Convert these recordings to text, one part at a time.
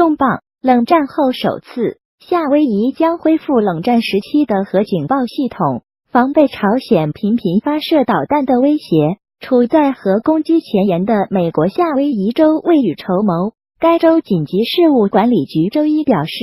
重磅！冷战后首次，夏威夷将恢复冷战时期的核警报系统，防备朝鲜频频发射导弹的威胁。处在核攻击前沿的美国夏威夷州未雨绸缪，该州紧急事务管理局周一表示，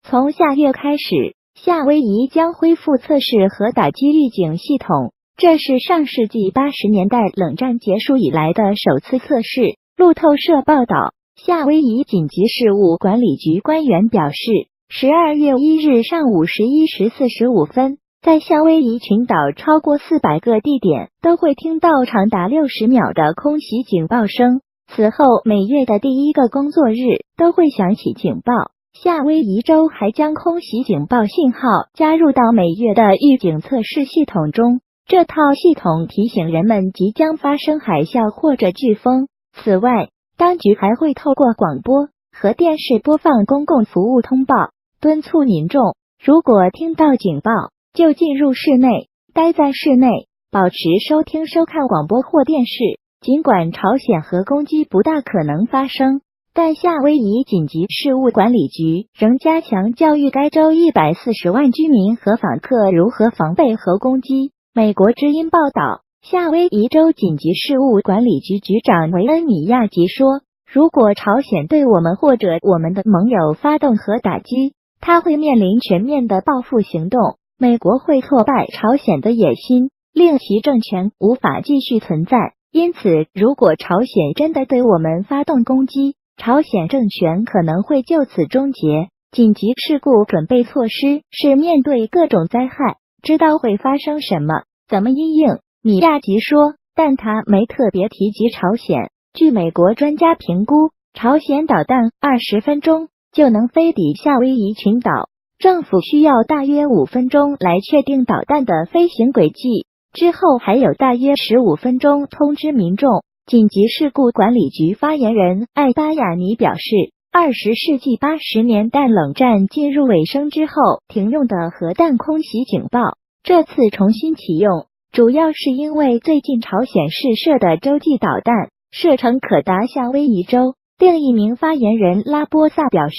从下月开始，夏威夷将恢复测试核打击预警系统，这是上世纪80年代冷战结束以来的首次测试。路透社报道，夏威夷紧急事务管理局官员表示，12月1日上午11时45分，在夏威夷群岛超过400个地点都会听到长达60秒的空袭警报声。此后每月的第一个工作日都会响起警报。夏威夷州还将空袭警报信号加入到每月的预警测试系统中，这套系统提醒人们即将发生海啸或者飓风。此外，当局还会透过广播和电视播放公共服务通报，敦促民众如果听到警报就进入室内，待在室内，保持收听收看广播或电视。尽管朝鲜核攻击不大可能发生，但夏威夷紧急事务管理局仍加强教育该州140万居民和访客如何防备核攻击。美国之音报道，夏威夷州紧急事务管理局局长维恩·米亚吉说，如果朝鲜对我们或者我们的盟友发动核打击，他会面临全面的报复行动。美国会挫败朝鲜的野心，令其政权无法继续存在。因此，如果朝鲜真的对我们发动攻击，朝鲜政权可能会就此终结。紧急事故准备措施是面对各种灾害，知道会发生什么，怎么因应。米亚吉说，但他没特别提及朝鲜。据美国专家评估，朝鲜导弹20分钟就能飞抵夏威夷群岛。政府需要大约5分钟来确定导弹的飞行轨迹，之后还有大约15分钟通知民众。紧急事故管理局发言人艾巴亚尼表示，20世纪80年代冷战进入尾声之后停用的核弹空袭警报，这次重新启用，主要是因为最近朝鲜试射的洲际导弹射程可达夏威夷州。另一名发言人拉波萨表示，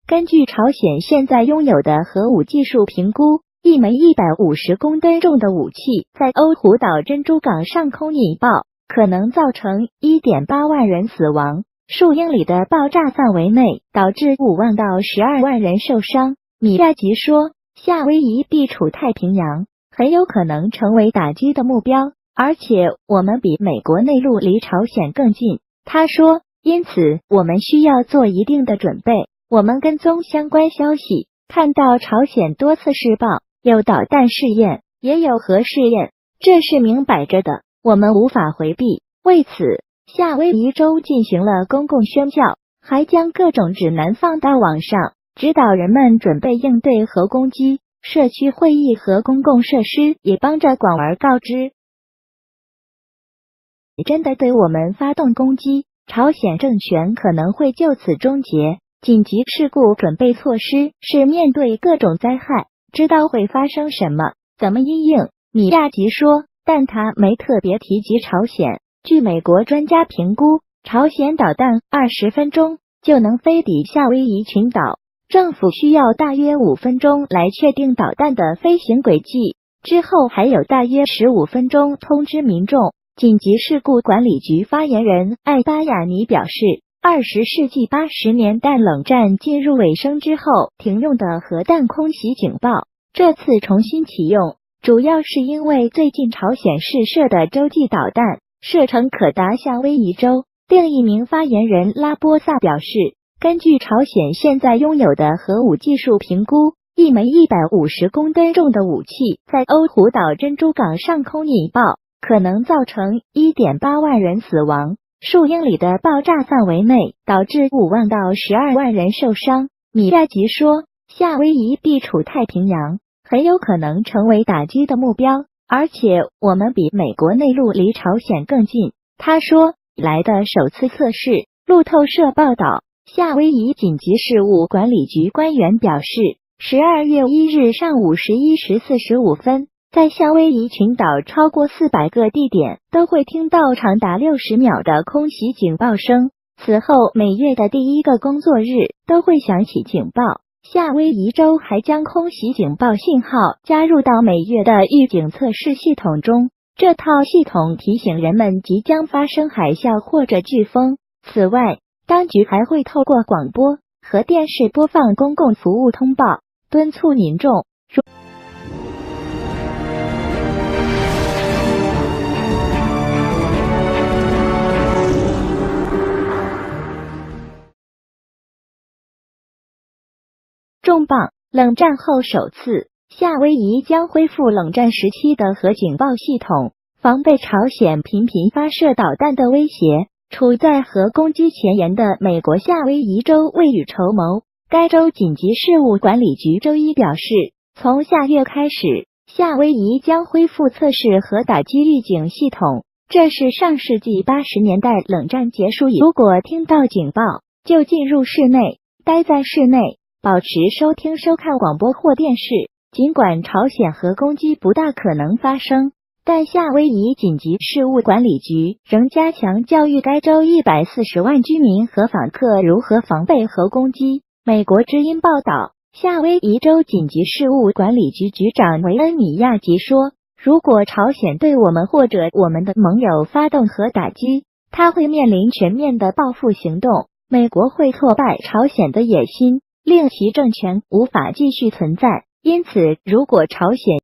根据朝鲜现在拥有的核武技术评估，一枚150公吨重的武器在欧胡岛珍珠港上空引爆，可能造成 1.8 万人死亡，数英里的爆炸范围内导致5万到12万人受伤。米亚吉说，夏威夷地处太平洋，很有可能成为打击的目标，而且我们比美国内陆离朝鲜更近。他说，因此我们需要做一定的准备。我们跟踪相关消息，看到朝鲜多次试爆，有导弹试验，也有核试验，这是明摆着的，我们无法回避。为此，夏威夷州进行了公共宣教，还将各种指南放到网上，指导人们准备应对核攻击。社区会议和公共设施也帮着广而告之。真的对我们发动攻击，朝鲜政权可能会就此终结。紧急事故准备措施是面对各种灾害，知道会发生什么，怎么因应。米亚吉说，但他没特别提及朝鲜。据美国专家评估，朝鲜导弹20分钟就能飞抵夏威夷群岛，政府需要大约5分钟来确定导弹的飞行轨迹，之后还有大约15分钟通知民众。紧急事故管理局发言人艾巴亚尼表示，20世纪80年代冷战进入尾声之后停用的核弹空袭警报，这次重新启用，主要是因为最近朝鲜试射的洲际导弹射程可达夏威夷州。另一名发言人拉波萨表示，根据朝鲜现在拥有的核武技术评估，一枚150公吨重的武器在欧胡岛珍珠港上空引爆，可能造成 1.8 万人死亡，数英里的爆炸范围内导致5万到12万人受伤。米亚吉说，夏威夷地处太平洋，很有可能成为打击的目标，而且我们比美国内陆离朝鲜更近。他说，以来的首次测试。路透社报道，夏威夷紧急事务管理局官员表示，12月1日上午11时45分，在夏威夷群岛超过400个地点都会听到长达60秒的空袭警报声。此后每月的第一个工作日都会响起警报。夏威夷州还将空袭警报信号加入到每月的预警测试系统中，这套系统提醒人们即将发生海啸或者飓风。此外，当局还会透过广播和电视播放公共服务通报，敦促民众重磅，冷战后首次，夏威夷将恢复冷战时期的核警报系统，防备朝鲜频频发射导弹的威胁。处在核攻击前沿的美国夏威夷州未雨绸缪，该州紧急事务管理局周一表示，从下月开始，夏威夷将恢复测试核打击预警系统。这是上世纪80年代冷战结束以，如果听到警报，就进入室内，待在室内，保持收听收看广播或电视。尽管朝鲜核攻击不大可能发生，但夏威夷紧急事务管理局仍加强教育该州140万居民和访客如何防备核攻击。美国之音报道，夏威夷州紧急事务管理局局长维恩·米亚吉说，如果朝鲜对我们或者我们的盟友发动核打击，他会面临全面的报复行动。美国会挫败朝鲜的野心，令其政权无法继续存在。因此，如果朝鲜